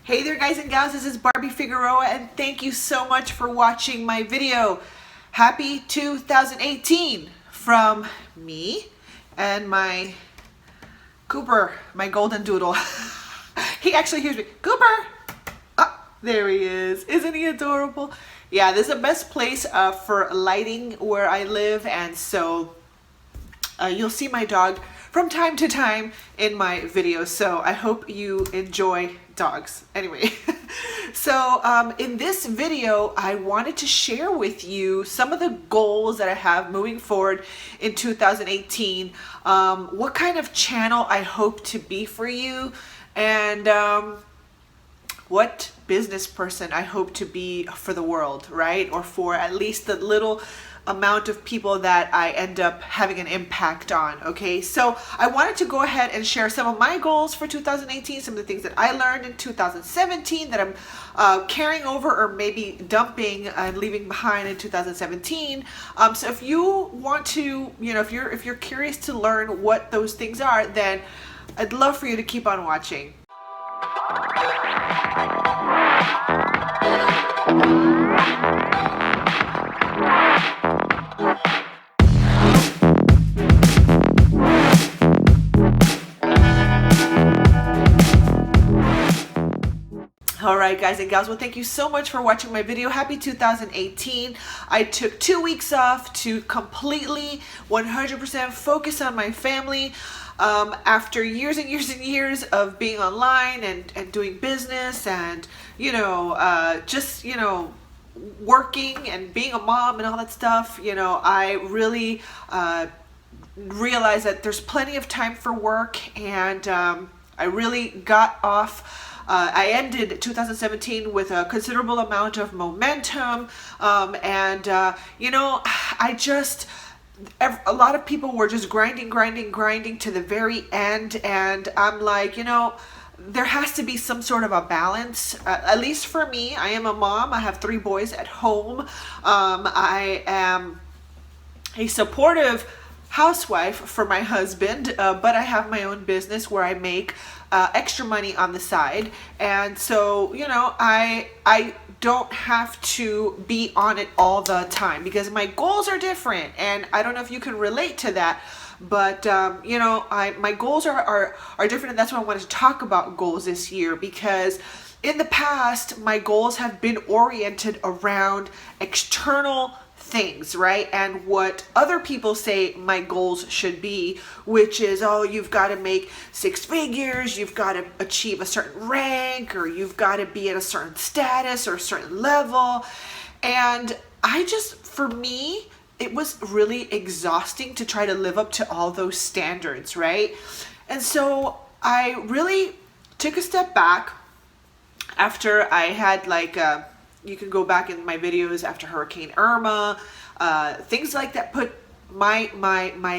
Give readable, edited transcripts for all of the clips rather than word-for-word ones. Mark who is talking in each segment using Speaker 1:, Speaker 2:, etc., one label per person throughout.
Speaker 1: Hey there guys and gals, this is Barbie Figueroa and thank you so much for watching my video. Happy 2018 from me and my Cooper, my golden doodle. He actually hears me, Cooper! Ah, there he is. Isn't he adorable? Yeah, this is the best place for lighting where I live, and so you'll see my dog from time to time in my videos, so I hope you enjoy dogs. Anyway, so in this video, I wanted to share with you some of the goals that I have moving forward in 2018, what kind of channel I hope to be for you, and what business person I hope to be for the world, right? Or for at least the little amount of people that I end up having an impact on. Okay, so I wanted to go ahead and share some of my goals for 2018, some of the things that I learned in 2017 that I'm carrying over or maybe dumping and leaving behind in 2017. So if you want to, if you're curious to learn what those things are, then I'd love for you to keep on watching. All right, guys and gals, well, thank you so much for watching my video. Happy 2018. I took 2 weeks off to completely 100% focus on my family. After years and years and years of being online and doing business and, working and being a mom and all that stuff, I really realized that there's plenty of time for work, and I really got off. I ended 2017 with a considerable amount of momentum, a lot of people were just grinding to the very end, and I'm like, there has to be some sort of a balance. At least for me, I am a mom. I have 3 boys at home. I am a supportive housewife for my husband, but I have my own business where I make extra money on the side, and so I don't have to be on it all the time because my goals are different, and I don't know if you can relate to that, but my goals are different, and that's why I wanted to talk about goals this year, because in the past my goals have been oriented around external things, right? And what other people say my goals should be, which is, oh, you've got to make 6 figures, you've got to achieve a certain rank, or you've got to be at a certain status or a certain level. And for me, it was really exhausting to try to live up to all those standards, right? And so I really took a step back after I had you can go back in my videos after Hurricane Irma, things like that put my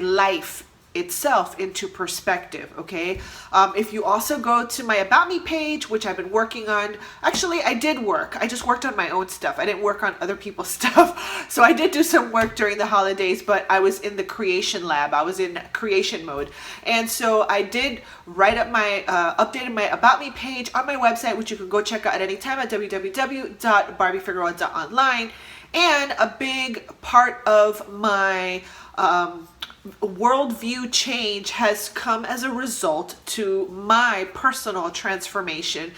Speaker 1: life itself into perspective, okay? If you also go to my About Me page, which I've been working on, actually I did work. I just worked on my own stuff. I didn't work on other people's stuff. So I did do some work during the holidays, but I was in the creation lab. I was in creation mode. And so I did write up updated my About Me page on my website, which you can go check out at any time at www.barbiefigueroa.online. And a big part of my worldview change has come as a result to my personal transformation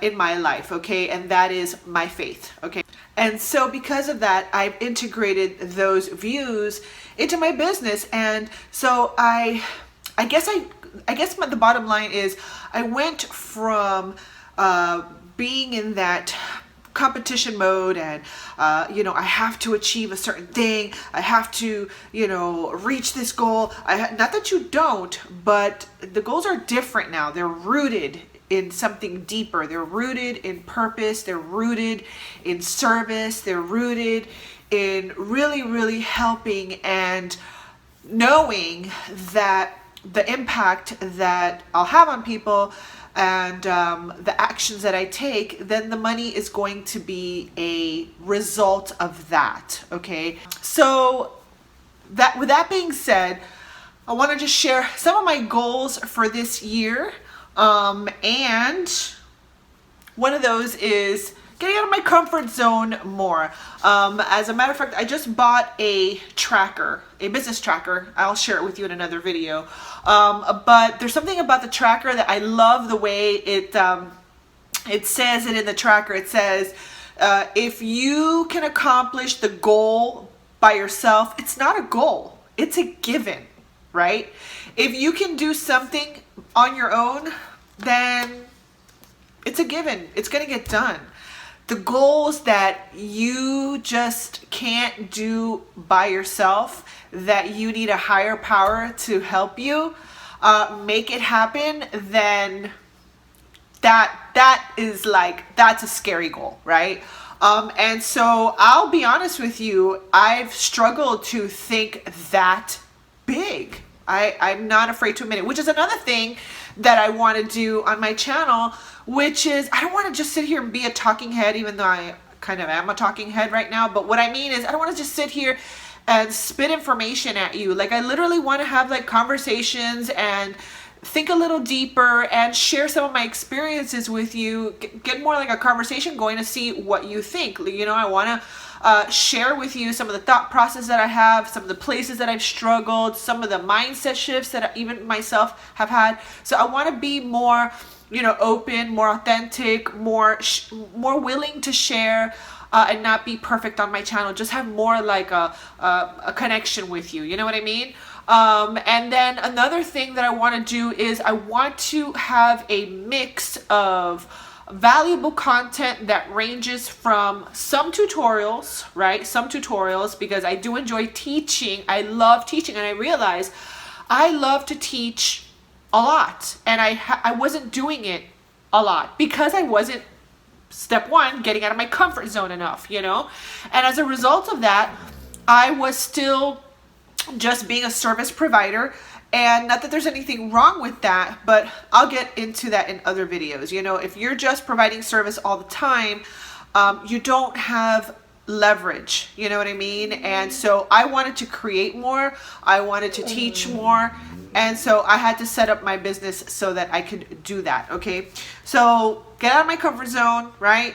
Speaker 1: in my life, okay? And that is my faith, okay? And so because of that, I've integrated those views into my business. And so I guess the bottom line is I went from being in that competition mode and I have to achieve a certain thing, I have to reach this goal. Not that you don't, but the goals are different now. They're rooted in something deeper. They're rooted in purpose. They're rooted in service. They're rooted in really helping and knowing that the impact that I'll have on people and the actions that I take, then the money is going to be a result of that, okay? So with that being said, I want to just share some of my goals for this year, and one of those is getting out of my comfort zone more. As a matter of fact, I just bought a tracker, a business tracker. I'll share it with you in another video. But there's something about the tracker that I love the way it says it in the tracker. It says, if you can accomplish the goal by yourself, it's not a goal, it's a given, right? If you can do something on your own, then it's a given. It's going to get done. The goals that you just can't do by yourself, that you need a higher power to help you make it happen, then that is like, that's a scary goal, right? And so I'll be honest with you, I've struggled to think that big. I'm not afraid to admit it, which is another thing that I want to do on my channel, which is I don't want to just sit here and be a talking head, even though I kind of am a talking head right now. But what I mean is I don't want to just sit here and spit information at you. Like, I literally want to have like conversations and think a little deeper and share some of my experiences with you, get more like a conversation going to see what you think. You know, I want to share with you some of the thought process that I have, some of the places that I've struggled, some of the mindset shifts that I, even myself have had. So I want to be more, you know, open, more authentic, more willing to share, and not be perfect on my channel. Just have more like a connection with you. You know what I mean? And then another thing that I want to do is I want to have a mix of valuable content that ranges from some tutorials, right? Some tutorials, because I do enjoy teaching. I love teaching, and I realize I love to teach a lot, and I wasn't doing it a lot because I wasn't, step one, getting out of my comfort zone enough, you know? And as a result of that, I was still just being a service provider. And not that there's anything wrong with that, but I'll get into that in other videos. You know, if you're just providing service all the time, you don't have leverage, you know what I mean? And so I wanted to create more, I wanted to teach more, and so I had to set up my business so that I could do that. Okay, so get out of my comfort zone, right?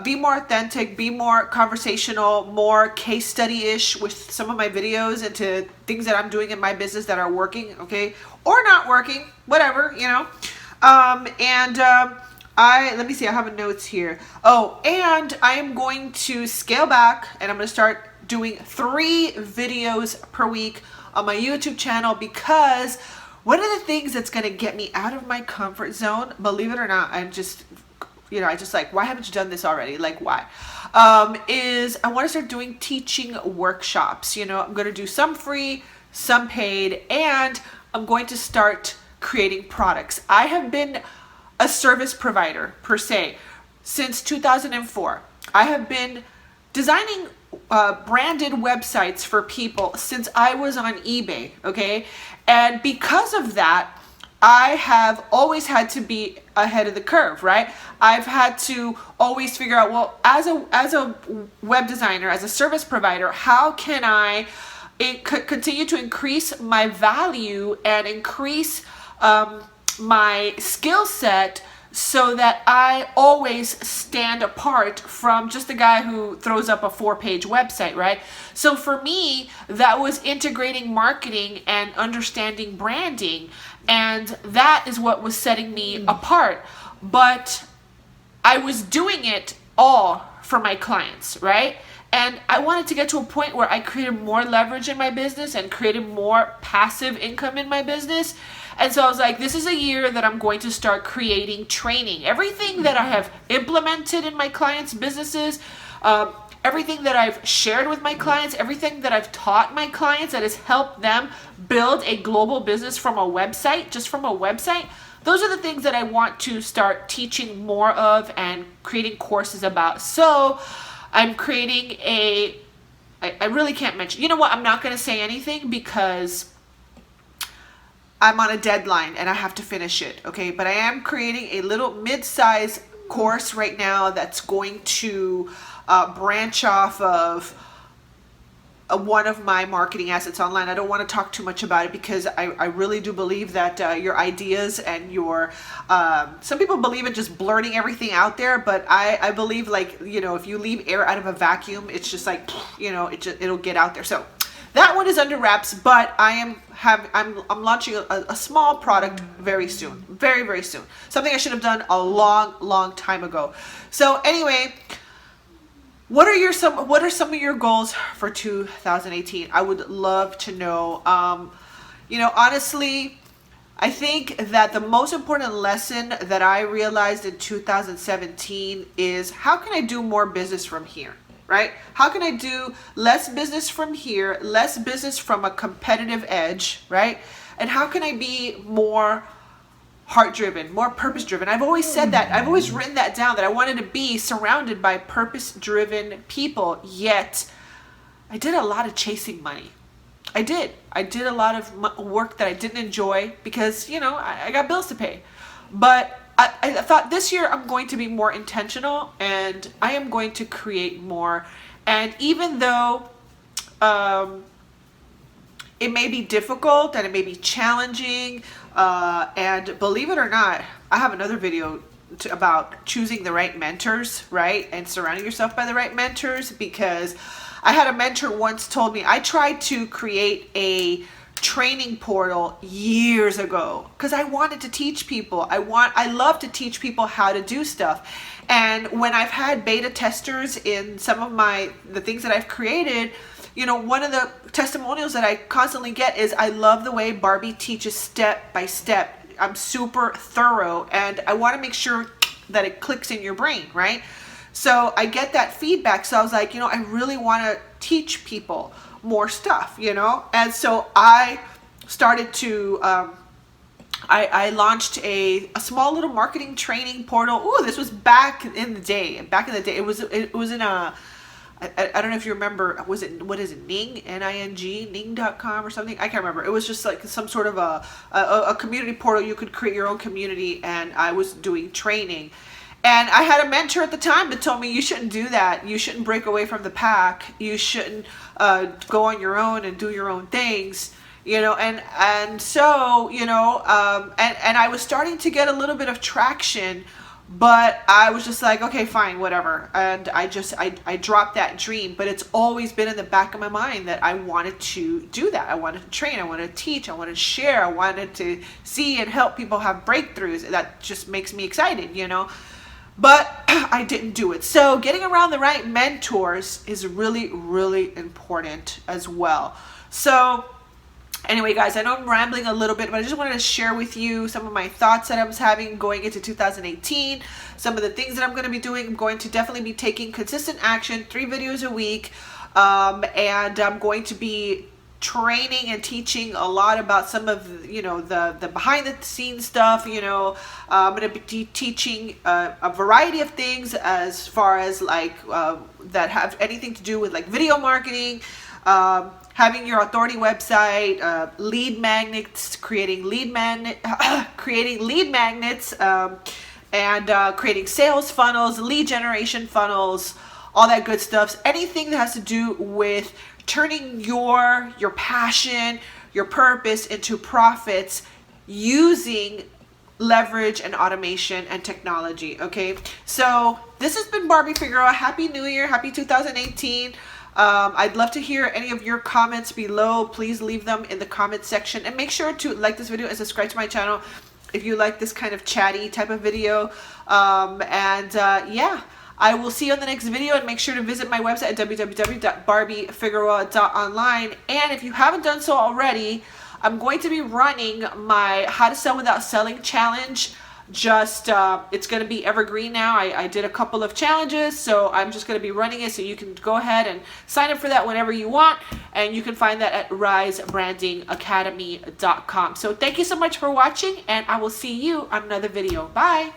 Speaker 1: Be more authentic, be more conversational, more case study-ish with some of my videos into things that I'm doing in my business that are working, okay, or not working, whatever, you know. Let me see, I have notes here. Oh, and I am going to scale back, and I'm going to start doing 3 videos per week on my YouTube channel, because one of the things that's going to get me out of my comfort zone, believe it or not, I'm just, you know, I just like, why haven't you done this already? Like, why? Is I want to start doing teaching workshops. You know, I'm going to do some free, some paid, and I'm going to start creating products. I have been a service provider per se since 2004. I have been designing branded websites for people since I was on eBay, okay? And because of that, I have always had to be ahead of the curve, right? I've had to always figure out, well, as a web designer, as a service provider, how can I continue to increase my value and increase my skill set so that I always stand apart from just the guy who throws up a 4-page website, right? So for me, that was integrating marketing and understanding branding, and that is what was setting me apart. But I was doing it all for my clients, right? And I wanted to get to a point where I created more leverage in my business and created more passive income in my business. And so I was like, this is a year that I'm going to start creating training. Everything that I have implemented in my clients' businesses, everything that I've shared with my clients, everything that I've taught my clients that has helped them build a global business from a website, just from a website, those are the things that I want to start teaching more of and creating courses about. So I'm creating I really can't mention, you know what, I'm not going to say anything because I'm on a deadline and I have to finish it, okay? But I am creating a little mid-size course right now that's going to branch off of one of my marketing assets online. I don't want to talk too much about it because I really do believe that your ideas and your some people believe in just blurting everything out there, but I believe, like, you know, if you leave air out of a vacuum, it's just like, you know, it'll get out there. So that one is under wraps, but I'm launching a small product very soon, very, very soon. Something I should have done a long time ago. So anyway, what are some of your goals for 2018? I would love to know. You know, honestly, I think that the most important lesson that I realized in 2017 is, how can I do more business from here, right? How can I do less business from here, less business from a competitive edge, right? And how can I be more heart-driven, more purpose-driven? I've always said that. I've always written that down, that I wanted to be surrounded by purpose-driven people, yet I did a lot of chasing money. I did a lot of work that I didn't enjoy because, you know, I got bills to pay. But I thought this year I'm going to be more intentional and I am going to create more. And even though it may be difficult and it may be challenging, and believe it or not, I have another video about choosing the right mentors, right? And surrounding yourself by the right mentors, because I had a mentor once told me, I tried to create a training portal years ago because I wanted to teach people. I love to teach people how to do stuff. And when I've had beta testers in some of the things that I've created, you know, one of the testimonials that I constantly get is, I love the way Barbie teaches step by step. I'm super thorough and I want to make sure that it clicks in your brain, right? So I get that feedback. So I was like, you know, I really want to teach people more stuff, you know? And so I started to, I launched a small little marketing training portal. Ooh, this was back in the day. It was in a, I don't know if you remember, what is it, Ning, N-I-N-G, Ning.com or something? I can't remember. It was just like some sort of a community portal. You could create your own community, and I was doing training. And I had a mentor at the time that told me, you shouldn't do that. You shouldn't break away from the pack. You shouldn't go on your own and do your own things, you know. And so, you know, and I was starting to get a little bit of traction, but I was just like, okay, fine, whatever. And I dropped that dream, but it's always been in the back of my mind that I wanted to do that. I wanted to train, I wanted to teach, I wanted to share, I wanted to see and help people have breakthroughs. That just makes me excited, you know. But I didn't do it. So getting around the right mentors is really, really important as well. So anyway, guys, I know I'm rambling a little bit, but I just wanted to share with you some of my thoughts that I was having going into 2018, some of the things that I'm going to be doing. I'm going to definitely be taking consistent action, 3 videos a week, and I'm going to be training and teaching a lot about some of, you know, the behind the scenes stuff. You know, I'm going to be teaching a variety of things as far as like that have anything to do with like video marketing, having your authority website, lead magnets, creating lead magnets, and creating sales funnels, lead generation funnels, all that good stuff. Anything that has to do with turning your passion, your purpose into profits using leverage and automation and technology. Okay, so this has been Barbie Figueroa. Happy New Year, happy 2018. I'd love to hear any of your comments below. Please leave them in the comment section, and make sure to like this video and subscribe to my channel if you like this kind of chatty type of video. Yeah, I will see you on the next video, and make sure to visit my website at www.barbiefigueroa.online. And if you haven't done so already, I'm going to be running my How to Sell Without Selling challenge. Just it's going to be evergreen now. I did a couple of challenges, so I'm just going to be running it, so you can go ahead and sign up for that whenever you want, and you can find that at risebrandingacademy.com. So thank you so much for watching, and I will see you on another video. Bye.